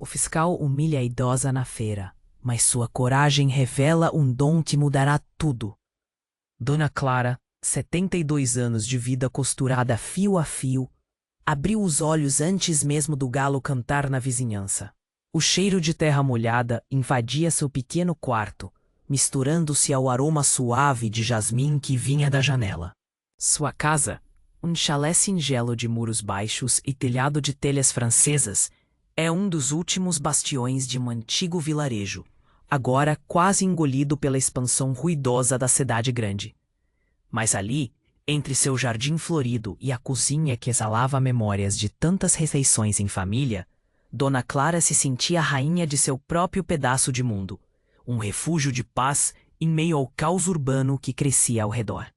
O fiscal humilha a idosa na feira, mas sua coragem revela um dom que mudará tudo. Dona Clara, 72 anos de vida costurada fio a fio, abriu os olhos antes mesmo do galo cantar na vizinhança. O cheiro de terra molhada invadia seu pequeno quarto, misturando-se ao aroma suave de jasmim que vinha da janela. Sua casa, um chalé singelo de muros baixos e telhado de telhas francesas, é um dos últimos bastiões de um antigo vilarejo, agora quase engolido pela expansão ruidosa da cidade grande. Mas ali, entre seu jardim florido e a cozinha que exalava memórias de tantas refeições em família, Dona Clara se sentia a rainha de seu próprio pedaço de mundo, um refúgio de paz em meio ao caos urbano que crescia ao redor.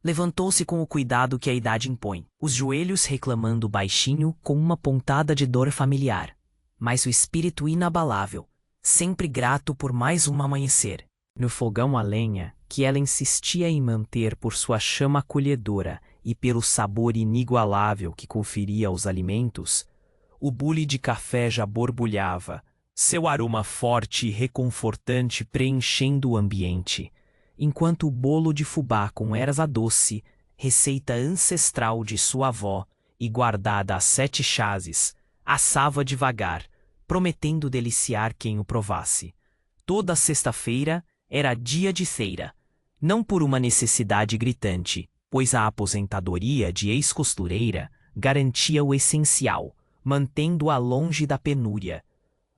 Levantou-se com o cuidado que a idade impõe, os joelhos reclamando baixinho com uma pontada de dor familiar, mas o espírito inabalável, sempre grato por mais um amanhecer. No fogão a lenha, que ela insistia em manter por sua chama acolhedora e pelo sabor inigualável que conferia aos alimentos, o bule de café já borbulhava, seu aroma forte e reconfortante preenchendo o ambiente, enquanto o bolo de fubá com erva doce, receita ancestral de sua avó e guardada a 7 chaves, assava devagar, prometendo deliciar quem o provasse. Toda sexta-feira era dia de feira, não por uma necessidade gritante, pois a aposentadoria de ex-costureira garantia o essencial, mantendo-a longe da penúria,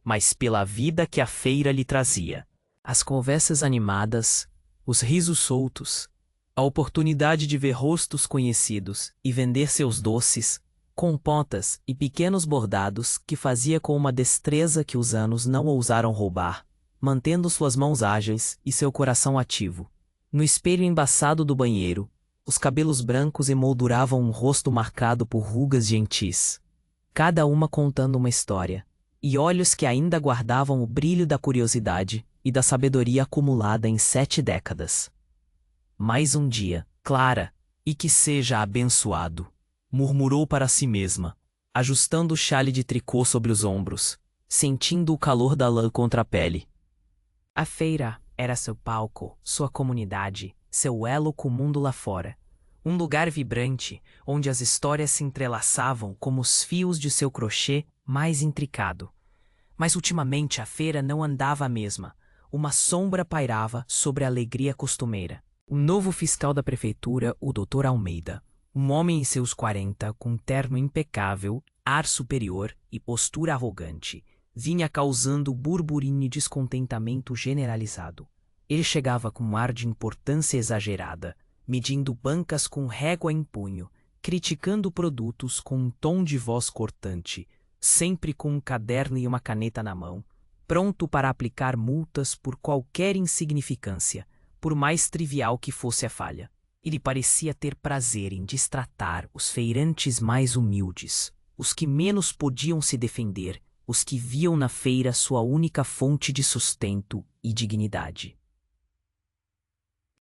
mas pela vida que a feira lhe trazia. As conversas animadas, os risos soltos, a oportunidade de ver rostos conhecidos e vender seus doces, compotas e pequenos bordados que fazia com uma destreza que os anos não ousaram roubar, mantendo suas mãos ágeis e seu coração ativo. No espelho embaçado do banheiro, os cabelos brancos emolduravam um rosto marcado por rugas gentis, cada uma contando uma história, e olhos que ainda guardavam o brilho da curiosidade e da sabedoria acumulada em 7 décadas. Mais um dia, Clara, e que seja abençoado, murmurou para si mesma, ajustando o xale de tricô sobre os ombros, sentindo o calor da lã contra a pele. A feira era seu palco, sua comunidade, seu elo com o mundo lá fora. Um lugar vibrante, onde as histórias se entrelaçavam como os fios de seu crochê mais intricado. Mas ultimamente a feira não andava a mesma. Uma sombra pairava sobre a alegria costumeira. O novo fiscal da prefeitura, o Dr. Almeida, um homem em seus 40, com terno impecável, ar superior e postura arrogante, vinha causando burburinho e descontentamento generalizado. Ele chegava com um ar de importância exagerada, medindo bancas com régua em punho, criticando produtos com um tom de voz cortante, sempre com um caderno e uma caneta na mão, pronto para aplicar multas por qualquer insignificância, por mais trivial que fosse a falha. Ele parecia ter prazer em destratar os feirantes mais humildes, os que menos podiam se defender, os que viam na feira sua única fonte de sustento e dignidade.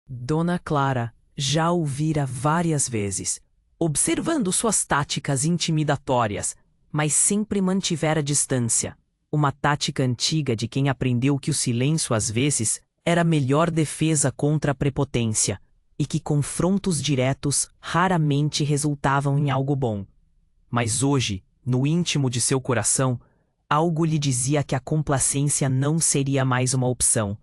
Dona Clara já o vira várias vezes, observando suas táticas intimidatórias, mas sempre mantivera distância, uma tática antiga de quem aprendeu que o silêncio às vezes era a melhor defesa contra a prepotência, e que confrontos diretos raramente resultavam em algo bom. Mas hoje, no íntimo de seu coração, algo lhe dizia que a complacência não seria mais uma opção.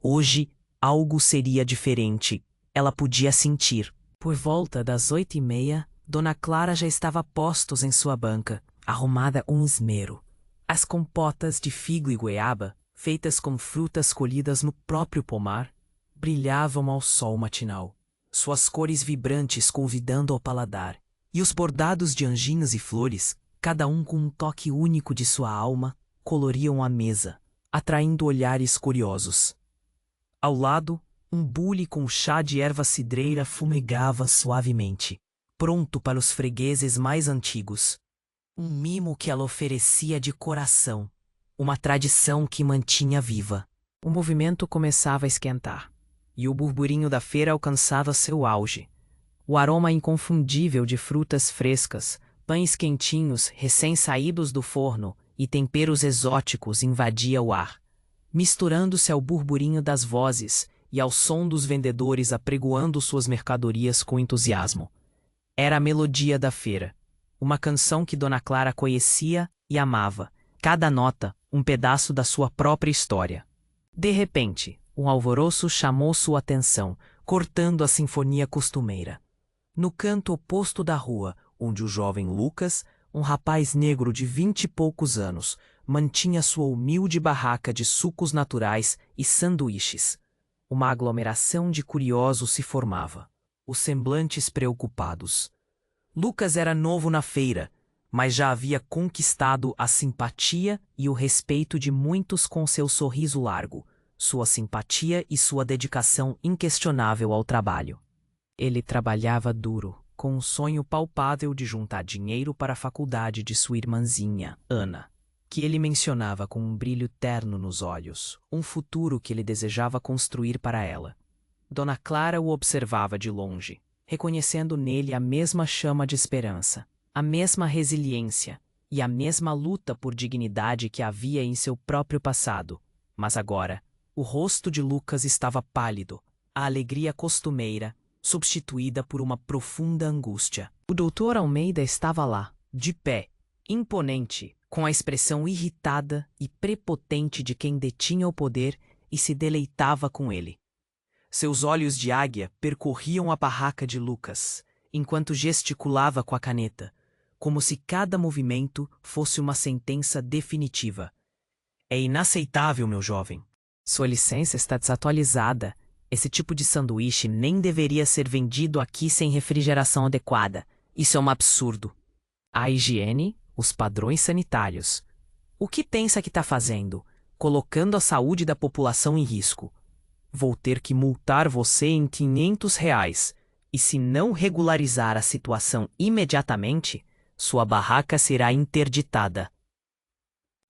Hoje, algo seria diferente. Ela podia sentir. Por volta das 8h30, Dona Clara já estava a postos em sua banca, arrumada com esmero. As compotas de figo e goiaba, feitas com frutas colhidas no próprio pomar, brilhavam ao sol matinal, suas cores vibrantes convidando ao paladar, e os bordados de anjinhos e flores, cada um com um toque único de sua alma, coloriam a mesa, atraindo olhares curiosos. Ao lado, um bule com chá de erva cidreira fumegava suavemente, pronto para os fregueses mais antigos. Um mimo que ela oferecia de coração, uma tradição que mantinha viva. O movimento começava a esquentar, e o burburinho da feira alcançava seu auge. O aroma inconfundível de frutas frescas, pães quentinhos recém-saídos do forno e temperos exóticos invadia o ar, misturando-se ao burburinho das vozes e ao som dos vendedores apregoando suas mercadorias com entusiasmo. Era a melodia da feira, uma canção que Dona Clara conhecia e amava, cada nota um pedaço da sua própria história. De repente, um alvoroço chamou sua atenção, cortando a sinfonia costumeira. No canto oposto da rua, onde o jovem Lucas, um rapaz negro de 20 e poucos anos, mantinha sua humilde barraca de sucos naturais e sanduíches. Uma aglomeração de curiosos se formava, os semblantes preocupados. Lucas era novo na feira, mas já havia conquistado a simpatia e o respeito de muitos com seu sorriso largo, sua simpatia e sua dedicação inquestionável ao trabalho. Ele trabalhava duro, com um sonho palpável de juntar dinheiro para a faculdade de sua irmãzinha, Ana, que ele mencionava com um brilho terno nos olhos, um futuro que ele desejava construir para ela. Dona Clara o observava de longe, reconhecendo nele a mesma chama de esperança, a mesma resiliência e a mesma luta por dignidade que havia em seu próprio passado. Mas agora, o rosto de Lucas estava pálido, a alegria costumeira, substituída por uma profunda angústia. O doutor Almeida estava lá, de pé, imponente, com a expressão irritada e prepotente de quem detinha o poder e se deleitava com ele. Seus olhos de águia percorriam a barraca de Lucas, enquanto gesticulava com a caneta, como se cada movimento fosse uma sentença definitiva. É inaceitável, meu jovem. Sua licença está desatualizada. Esse tipo de sanduíche nem deveria ser vendido aqui sem refrigeração adequada. Isso é um absurdo. A higiene, os padrões sanitários. O que pensa que está fazendo? Colocando a saúde da população em risco. Vou ter que multar você em R$ 500. E se não regularizar a situação imediatamente, sua barraca será interditada.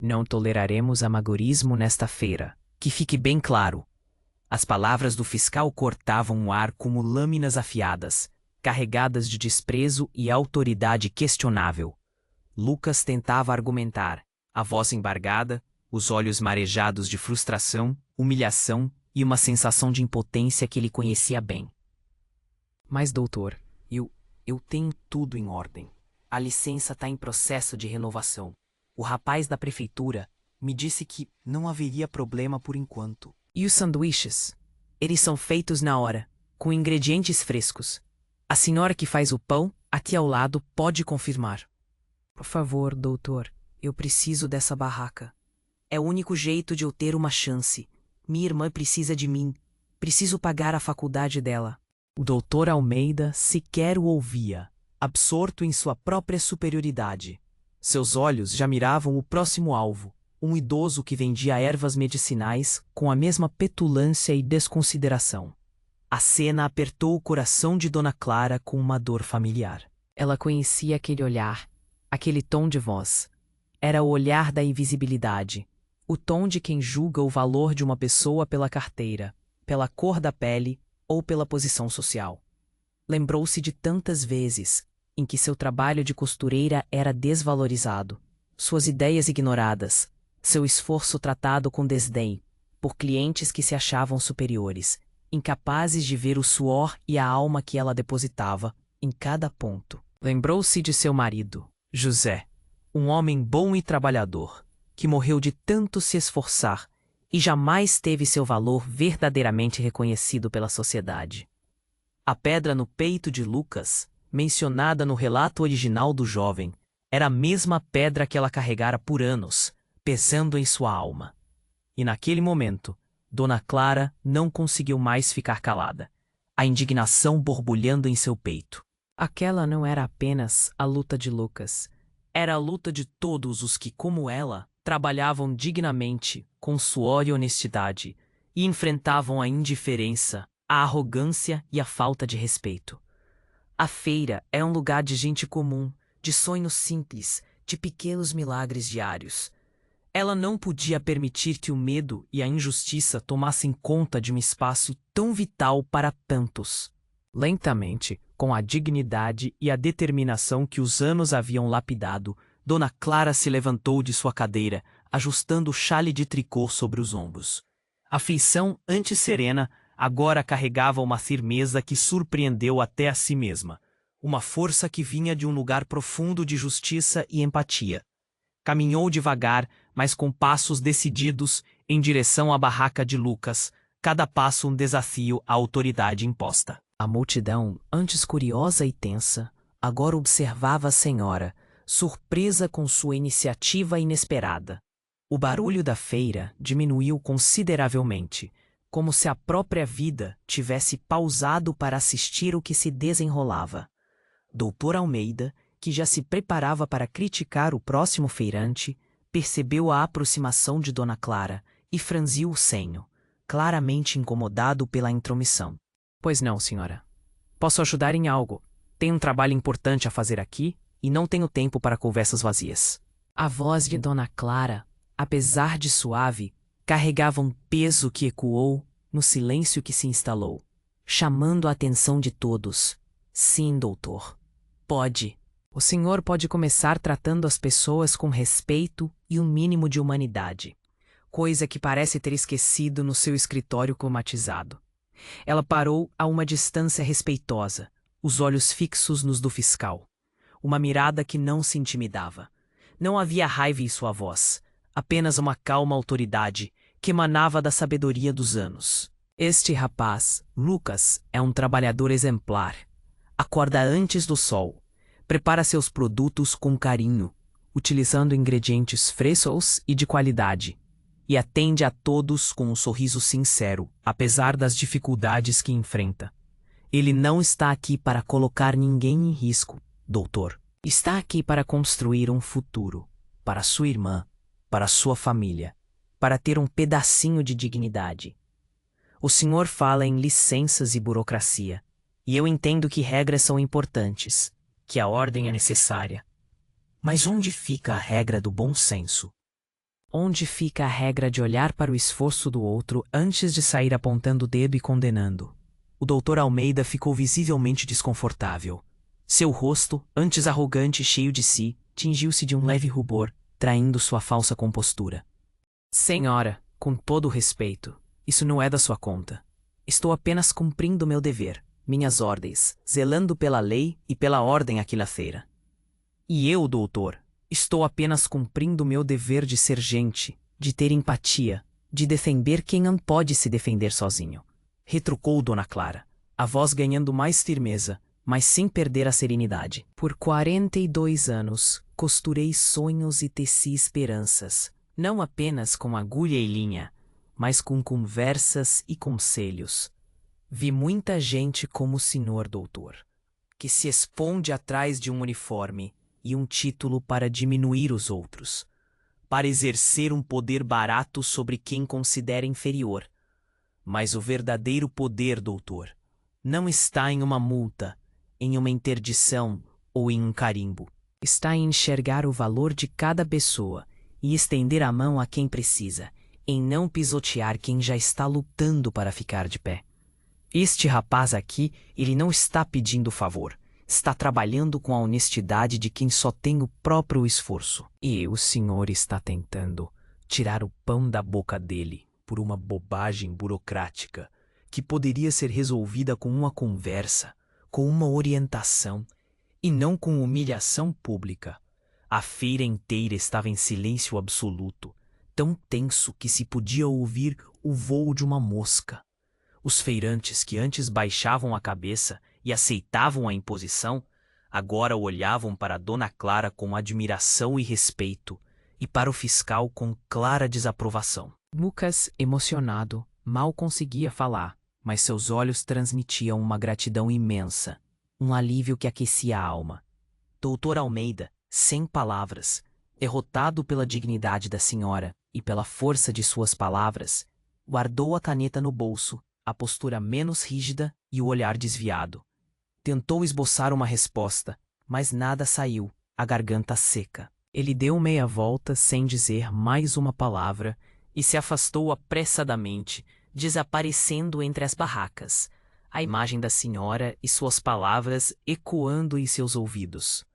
Não toleraremos amadorismo nesta feira, que fique bem claro. As palavras do fiscal cortavam o ar como lâminas afiadas, carregadas de desprezo e autoridade questionável. Lucas tentava argumentar, a voz embargada, os olhos marejados de frustração, humilhação e uma sensação de impotência que ele conhecia bem. Mas, doutor, eu tenho tudo em ordem. A licença está em processo de renovação. O rapaz da prefeitura me disse que não haveria problema por enquanto. E os sanduíches? Eles são feitos na hora, com ingredientes frescos. A senhora que faz o pão, aqui ao lado, pode confirmar. Por favor, doutor, eu preciso dessa barraca. É o único jeito de eu ter uma chance. Minha irmã precisa de mim. Preciso pagar a faculdade dela. O doutor Almeida sequer o ouvia, absorto em sua própria superioridade. Seus olhos já miravam o próximo alvo, um idoso que vendia ervas medicinais com a mesma petulância e desconsideração. A cena apertou o coração de Dona Clara com uma dor familiar. Ela conhecia aquele olhar, aquele tom de voz. Era o olhar da invisibilidade, o tom de quem julga o valor de uma pessoa pela carteira, pela cor da pele ou pela posição social. Lembrou-se de tantas vezes em que seu trabalho de costureira era desvalorizado, suas ideias ignoradas, seu esforço tratado com desdém, por clientes que se achavam superiores, incapazes de ver o suor e a alma que ela depositava em cada ponto. Lembrou-se de seu marido, José, um homem bom e trabalhador, que morreu de tanto se esforçar e jamais teve seu valor verdadeiramente reconhecido pela sociedade. A pedra no peito de Lucas, mencionada no relato original do jovem, era a mesma pedra que ela carregara por anos, pesando em sua alma. E naquele momento, Dona Clara não conseguiu mais ficar calada, a indignação borbulhando em seu peito. Aquela não era apenas a luta de Lucas, era a luta de todos os que, como ela, trabalhavam dignamente, com suor e honestidade, e enfrentavam a indiferença, a arrogância e a falta de respeito. A feira é um lugar de gente comum, de sonhos simples, de pequenos milagres diários. Ela não podia permitir que o medo e a injustiça tomassem conta de um espaço tão vital para tantos. Lentamente, com a dignidade e a determinação que os anos haviam lapidado, Dona Clara se levantou de sua cadeira, ajustando o xale de tricô sobre os ombros. A feição, antes serena, agora carregava uma firmeza que surpreendeu até a si mesma. Uma força que vinha de um lugar profundo de justiça e empatia. Caminhou devagar, mas com passos decididos, em direção à barraca de Lucas, cada passo um desafio à autoridade imposta. A multidão, antes curiosa e tensa, agora observava a senhora, surpresa com sua iniciativa inesperada. O barulho da feira diminuiu consideravelmente, como se a própria vida tivesse pausado para assistir o que se desenrolava. Doutor Almeida, que já se preparava para criticar o próximo feirante, percebeu a aproximação de Dona Clara e franziu o senho, claramente incomodado pela intromissão. Pois não, senhora. Posso ajudar em algo. Tenho um trabalho importante a fazer aqui e não tenho tempo para conversas vazias. A voz de Dona Clara, apesar de suave, carregava um peso que ecoou no silêncio que se instalou, chamando a atenção de todos. Sim, doutor. Pode. O senhor pode começar tratando as pessoas com respeito e um mínimo de humanidade, coisa que parece ter esquecido no seu escritório climatizado. Ela parou a uma distância respeitosa, os olhos fixos nos do fiscal. Uma mirada que não se intimidava. Não havia raiva em sua voz, apenas uma calma autoridade que emanava da sabedoria dos anos. Este rapaz, Lucas, é um trabalhador exemplar. Acorda antes do sol. Prepara seus produtos com carinho, utilizando ingredientes frescos e de qualidade, e atende a todos com um sorriso sincero, apesar das dificuldades que enfrenta. Ele não está aqui para colocar ninguém em risco, doutor. Está aqui para construir um futuro, para sua irmã, para sua família, para ter um pedacinho de dignidade. O senhor fala em licenças e burocracia, e eu entendo que regras são importantes, que a ordem é necessária. Mas onde fica a regra do bom senso? Onde fica a regra de olhar para o esforço do outro antes de sair apontando o dedo e condenando? O doutor Almeida ficou visivelmente desconfortável. Seu rosto, antes arrogante e cheio de si, tingiu-se de um leve rubor, traindo sua falsa compostura. Senhora, com todo o respeito, isso não é da sua conta. Estou apenas cumprindo meu dever, minhas ordens, zelando pela lei e pela ordem aqui na feira. E eu, doutor, estou apenas cumprindo meu dever de ser gente, de ter empatia, de defender quem não pode se defender sozinho. Retrucou Dona Clara, a voz ganhando mais firmeza, mas sem perder a serenidade. Por 42 anos, costurei sonhos e teci esperanças, não apenas com agulha e linha, mas com conversas e conselhos. Vi muita gente como o senhor doutor, que se esconde atrás de um uniforme e um título para diminuir os outros, para exercer um poder barato sobre quem considera inferior. Mas o verdadeiro poder, doutor, não está em uma multa, em uma interdição ou em um carimbo. Está em enxergar o valor de cada pessoa e estender a mão a quem precisa, em não pisotear quem já está lutando para ficar de pé. Este rapaz aqui, ele não está pedindo favor. Está trabalhando com a honestidade de quem só tem o próprio esforço. E o senhor está tentando tirar o pão da boca dele por uma bobagem burocrática que poderia ser resolvida com uma conversa, com uma orientação, e não com humilhação pública. A feira inteira estava em silêncio absoluto, tão tenso que se podia ouvir o voo de uma mosca. Os feirantes que antes baixavam a cabeça e aceitavam a imposição, agora olhavam para Dona Clara com admiração e respeito, e para o fiscal com clara desaprovação. Lucas, emocionado, mal conseguia falar, mas seus olhos transmitiam uma gratidão imensa, um alívio que aquecia a alma. Doutor Almeida, sem palavras, derrotado pela dignidade da senhora e pela força de suas palavras, guardou a caneta no bolso, a postura menos rígida e o olhar desviado. Tentou esboçar uma resposta, mas nada saiu, a garganta seca. Ele deu meia volta sem dizer mais uma palavra e se afastou apressadamente, desaparecendo entre as barracas, a imagem da senhora e suas palavras ecoando em seus ouvidos.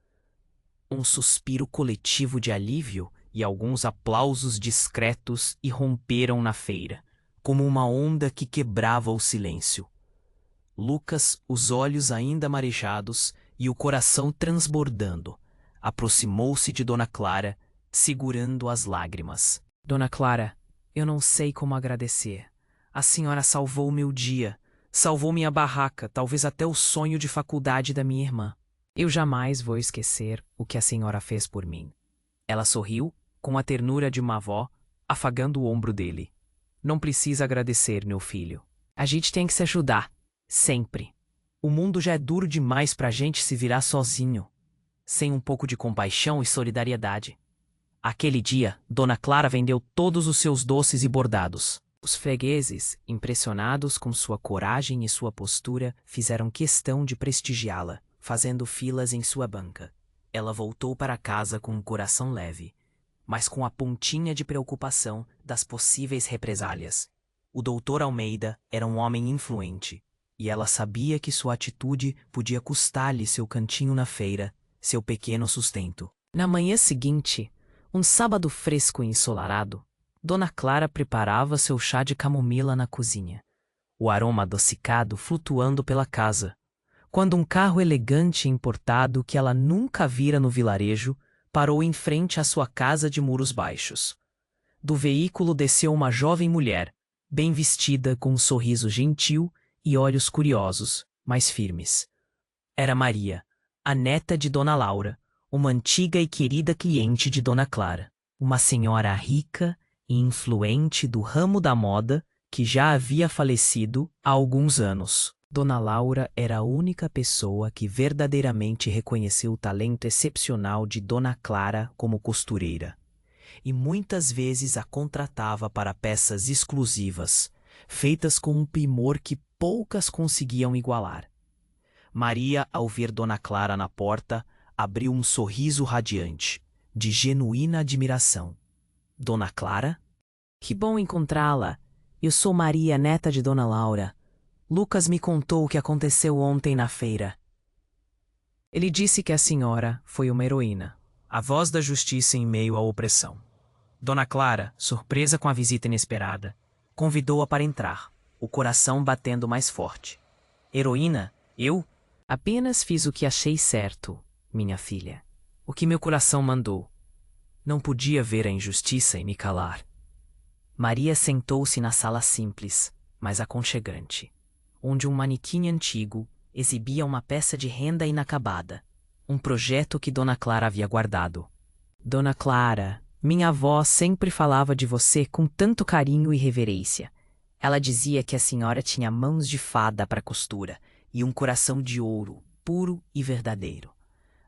Um suspiro coletivo de alívio e alguns aplausos discretos irromperam na feira, como uma onda que quebrava o silêncio. Lucas, os olhos ainda marejados e o coração transbordando, aproximou-se de Dona Clara, segurando as lágrimas. Dona Clara, eu não sei como agradecer. A senhora salvou meu dia, salvou minha barraca, talvez até o sonho de faculdade da minha irmã. Eu jamais vou esquecer o que a senhora fez por mim. Ela sorriu, com a ternura de uma avó, afagando o ombro dele. Não precisa agradecer, meu filho. A gente tem que se ajudar, sempre. O mundo já é duro demais pra gente se virar sozinho, sem um pouco de compaixão e solidariedade. Aquele dia, Dona Clara vendeu todos os seus doces e bordados. Os fregueses, impressionados com sua coragem e sua postura, fizeram questão de prestigiá-la, fazendo filas em sua banca. Ela voltou para casa com um coração leve, mas com a pontinha de preocupação das possíveis represálias. O doutor Almeida era um homem influente, e ela sabia que sua atitude podia custar-lhe seu cantinho na feira, seu pequeno sustento. Na manhã seguinte, um sábado fresco e ensolarado, Dona Clara preparava seu chá de camomila na cozinha, o aroma adocicado flutuando pela casa, quando um carro elegante e importado que ela nunca vira no vilarejo parou em frente à sua casa de muros baixos. Do veículo desceu uma jovem mulher, bem vestida, com um sorriso gentil e olhos curiosos, mas firmes. Era Maria, a neta de Dona Laura, uma antiga e querida cliente de Dona Clara, uma senhora rica e influente do ramo da moda que já havia falecido há alguns anos. Dona Laura era a única pessoa que verdadeiramente reconheceu o talento excepcional de Dona Clara como costureira, e muitas vezes a contratava para peças exclusivas, feitas com um primor que poucas conseguiam igualar. Maria, ao ver Dona Clara na porta, abriu um sorriso radiante, de genuína admiração. Dona Clara? Que bom encontrá-la. Eu sou Maria, neta de Dona Laura. Lucas me contou o que aconteceu ontem na feira. Ele disse que a senhora foi uma heroína, a voz da justiça em meio à opressão. Dona Clara, surpresa com a visita inesperada, convidou-a para entrar, o coração batendo mais forte. Heroína? Eu? Apenas fiz o que achei certo, minha filha. O que meu coração mandou. Não podia ver a injustiça e me calar. Maria sentou-se na sala simples, mas aconchegante, onde um manequim antigo exibia uma peça de renda inacabada, um projeto que Dona Clara havia guardado. Dona Clara, minha avó sempre falava de você com tanto carinho e reverência. Ela dizia que a senhora tinha mãos de fada para costura e um coração de ouro, puro e verdadeiro.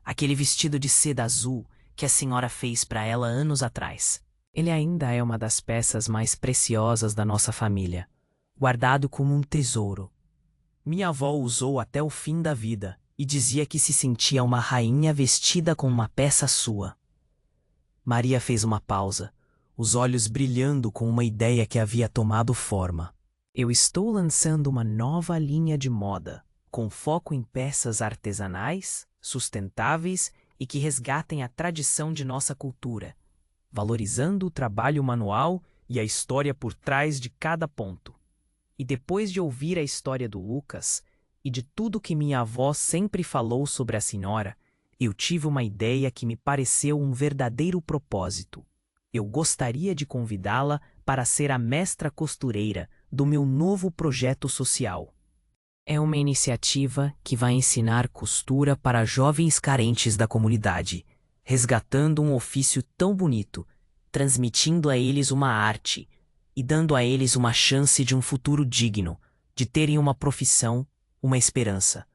Aquele vestido de seda azul que a senhora fez para ela anos atrás. Ele ainda é uma das peças mais preciosas da nossa família, guardado como um tesouro. Minha avó o usou até o fim da vida e dizia que se sentia uma rainha vestida com uma peça sua. Maria fez uma pausa, os olhos brilhando com uma ideia que havia tomado forma. Eu estou lançando uma nova linha de moda, com foco em peças artesanais, sustentáveis e que resgatem a tradição de nossa cultura, valorizando o trabalho manual e a história por trás de cada ponto. E depois de ouvir a história do Lucas e de tudo que minha avó sempre falou sobre a senhora, eu tive uma ideia que me pareceu um verdadeiro propósito. Eu gostaria de convidá-la para ser a mestra costureira do meu novo projeto social. É uma iniciativa que vai ensinar costura para jovens carentes da comunidade, resgatando um ofício tão bonito, transmitindo a eles uma arte e dando a eles uma chance de um futuro digno, de terem uma profissão, uma esperança.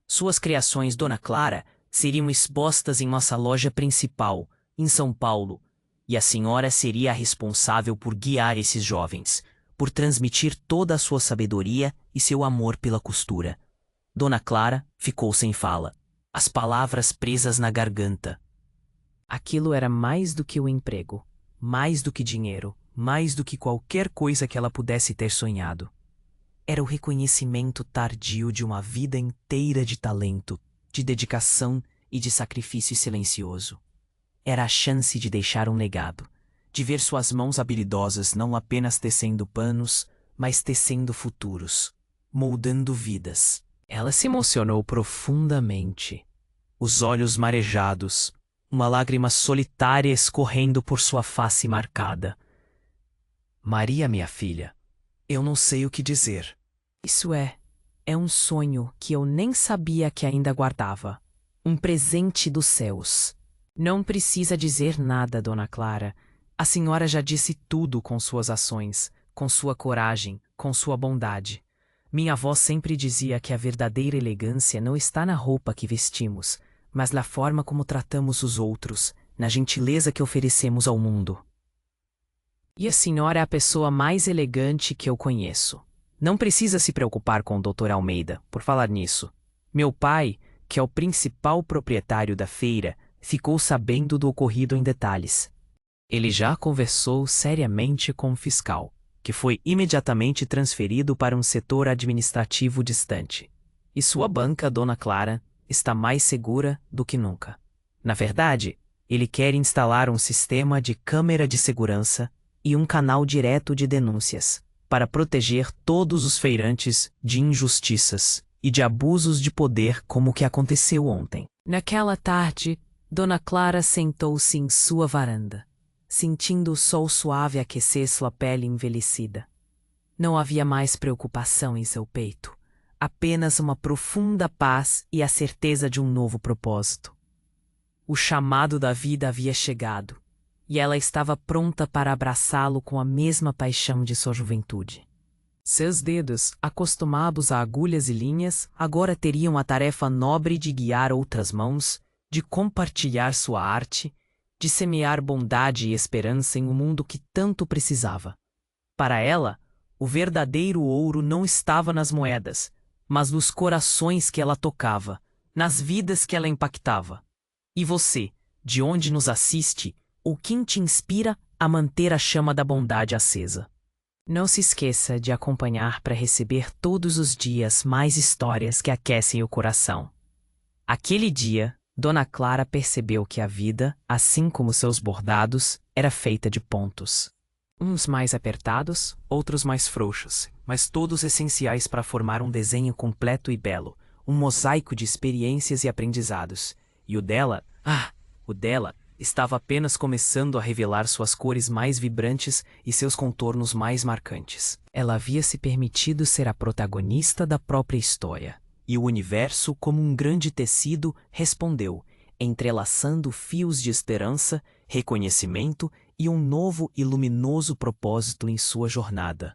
Suas criações, Dona Clara, seriam expostas em nossa loja principal, em São Paulo, e a senhora seria a responsável por guiar esses jovens, por transmitir toda a sua sabedoria e seu amor pela costura. Dona Clara ficou sem fala, as palavras presas na garganta. Aquilo era mais do que o emprego, mais do que dinheiro, mais do que qualquer coisa que ela pudesse ter sonhado. Era o reconhecimento tardio de uma vida inteira de talento, de dedicação e de sacrifício silencioso. Era a chance de deixar um legado, de ver suas mãos habilidosas não apenas tecendo panos, mas tecendo futuros, moldando vidas. Ela se emocionou profundamente, os olhos marejados, uma lágrima solitária escorrendo por sua face marcada. Maria, minha filha, eu não sei o que dizer. Isso é um sonho que eu nem sabia que ainda guardava. Um presente dos céus. Não precisa dizer nada, Dona Clara. A senhora já disse tudo com suas ações, com sua coragem, com sua bondade. Minha avó sempre dizia que a verdadeira elegância não está na roupa que vestimos, mas na forma como tratamos os outros, na gentileza que oferecemos ao mundo. E a senhora é a pessoa mais elegante que eu conheço. Não precisa se preocupar com o Dr. Almeida, por falar nisso. Meu pai, que é o principal proprietário da feira, ficou sabendo do ocorrido em detalhes. Ele já conversou seriamente com o fiscal, que foi imediatamente transferido para um setor administrativo distante. E sua banca, Dona Clara, está mais segura do que nunca. Na verdade, ele quer instalar um sistema de câmera de segurança e um canal direto de denúncias, para proteger todos os feirantes de injustiças e de abusos de poder como o que aconteceu ontem. Naquela tarde, Dona Clara sentou-se em sua varanda, sentindo o sol suave aquecer sua pele envelhecida. Não havia mais preocupação em seu peito, apenas uma profunda paz e a certeza de um novo propósito. O chamado da vida havia chegado, e ela estava pronta para abraçá-lo com a mesma paixão de sua juventude. Seus dedos, acostumados a agulhas e linhas, agora teriam a tarefa nobre de guiar outras mãos, de compartilhar sua arte, de semear bondade e esperança em um mundo que tanto precisava. Para ela, o verdadeiro ouro não estava nas moedas, mas nos corações que ela tocava, nas vidas que ela impactava. E você, de onde nos assiste, ou quem te inspira a manter a chama da bondade acesa? Não se esqueça de acompanhar para receber todos os dias mais histórias que aquecem o coração. Aquele dia, Dona Clara percebeu que a vida, assim como seus bordados, era feita de pontos. Uns mais apertados, outros mais frouxos, mas todos essenciais para formar um desenho completo e belo, um mosaico de experiências e aprendizados. E o dela, estava apenas começando a revelar suas cores mais vibrantes e seus contornos mais marcantes. Ela havia se permitido ser a protagonista da própria história. E o universo, como um grande tecido, respondeu, entrelaçando fios de esperança, reconhecimento e um novo e luminoso propósito em sua jornada.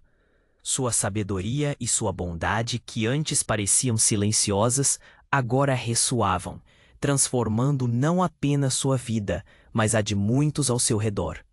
Sua sabedoria e sua bondade, que antes pareciam silenciosas, agora ressoavam, transformando não apenas sua vida, mas a de muitos ao seu redor.